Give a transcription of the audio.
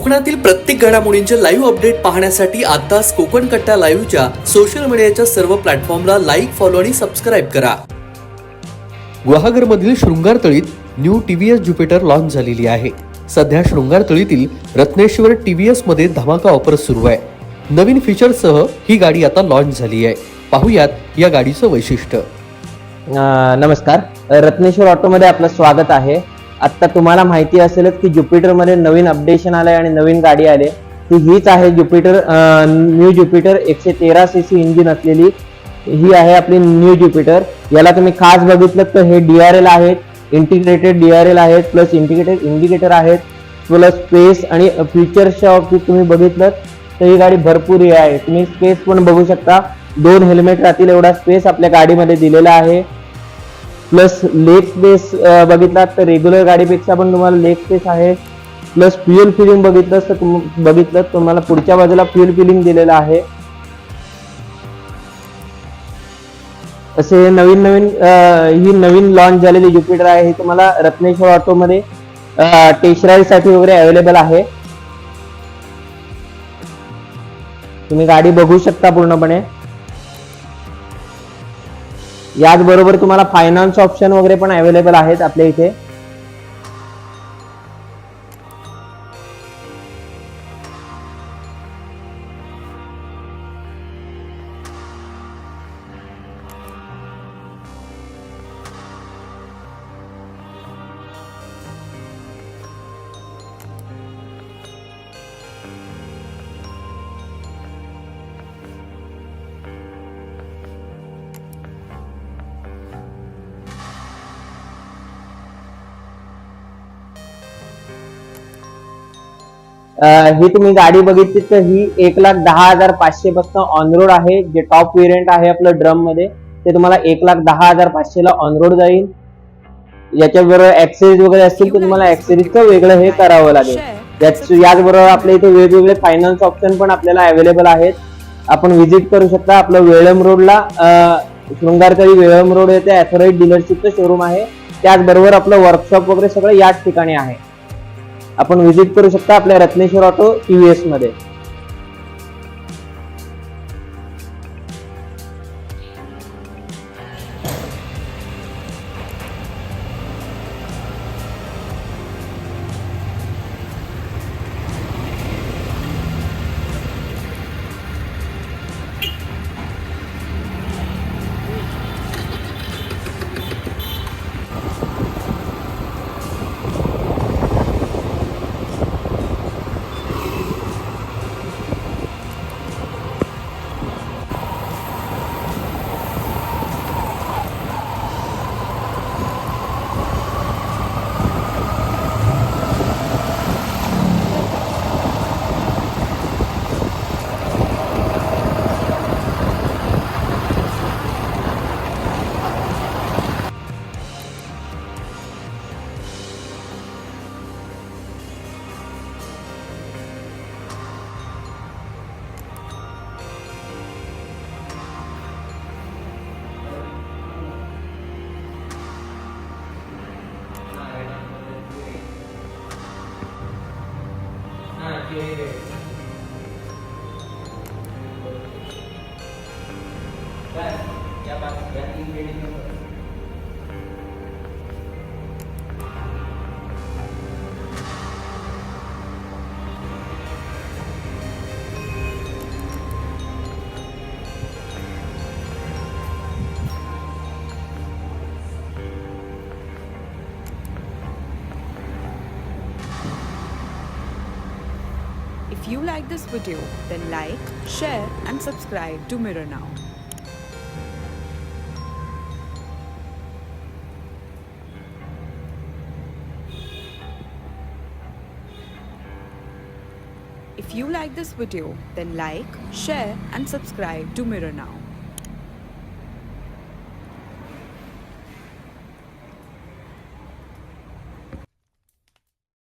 कोकणातील प्रत्येक घडामोडींचे लाईव्ह अपडेट पाहण्यासाठी आताच कोकण कट्टा लाईव्हच्या सोशल मीडियाच्या सर्व प्लॅटफॉर्मला लाईक, फॉलो आणि सबस्क्राईब करा. गुहागरमधील शृंगारतळीत न्यू टीव्हीएस ज्युपिटर लॉन्च झालेली आहे. सध्या शृंगारतळीतील रत्नेश्वर टीव्हीएस मध्ये धमाका ऑफर सुरू आहे. नवीन फीचरसह ही गाडी आता लॉन्च झाली आहे. पाहुयात या गाडीचं वैशिष्ट्य. नमस्कार, रत्नेश्वर ऑटोमध्ये आपलं स्वागत आहे. आता तुम्हाला माहिती असेलच की ज्युपिटरमध्ये नवीन अपडेशन आलंय आणि नवीन गाडी आली. ती हीच आहे Jupiter, new Jupiter 113 CC engine असलेली ही आहे आपली न्यू ज्युपिटर. याला तुम्ही खास बघितलं तर हे DRL आहेत, इंटिग्रेटेड DRL आहेत, प्लस इंटिग्रेटेड इंडिकेटर आहेत, प्लस स्पेस आणि फीचर्सच्या बाबतीत तुम्ही बघितलं तर ही गाडी भरपूर आहे. तुम्ही स्पेस पण बघू शकता. 2 हेल्मेट राहतील एवढा स्पेस आपल्या गाडीमध्ये दिलेला आहे. प्लस लेग स्पेस बघितला तर रेग्युलर गाडीपेक्षा पण तुम्हाला लेग स्पेस आहे. प्लस फ्युएल फिलिंग बघितलं तुम्हाला पुढच्या बाजूला फ्युएल फिलिंग दिलेलं आहे. असे नवीन ही नवीन लॉन्च झालेली ज्युपिटर आहे. ही तुम्हाला रत्नेश्वर ऑटोमध्ये टेस्ट राईड साठी वगैरे अवेलेबल आहे. तुम्ही गाडी बघू शकता पूर्णपणे. याचबरोबर तुम्हाला फायनान्स ऑप्शन वगैरे पण अवेलेबल आहेत आपल्या इथे. ही तुम्ही गाडी बघितली तर ही 1,10,500 पासून ऑन रोड आहे. जे टॉप वेरियंट आहे आपलं ड्रम मध्ये ते तुम्हाला 1,10,500 ला ऑन रोड जाईल. याच्याबरोबर ऍक्सेसरीज वगैरे असतील तर तुम्हाला ऍक्सेसरीजचं वेगळं हे करावं लागेल. याचबरोबर आपल्या इथे वेगवेगळे फायनान्स ऑप्शन पण आपल्याला अवेलेबल आहेत. आपण व्हिजिट करू शकता. आपलं वेळम रोडला शृंगारतळी वेळम रोड येथे ॲथोराइज डीलरशिपचं शोरूम आहे. त्याचबरोबर आपलं वर्कशॉप वगैरे सगळं याच ठिकाणी आहे. आपण व्हिजिट करू शकता आपल्या रत्नेश्वर ऑटो TVS मध्ये. If you like this video, then like, share and subscribe to Mirror Now. If you like this video, then like, share and subscribe to Mirror Now.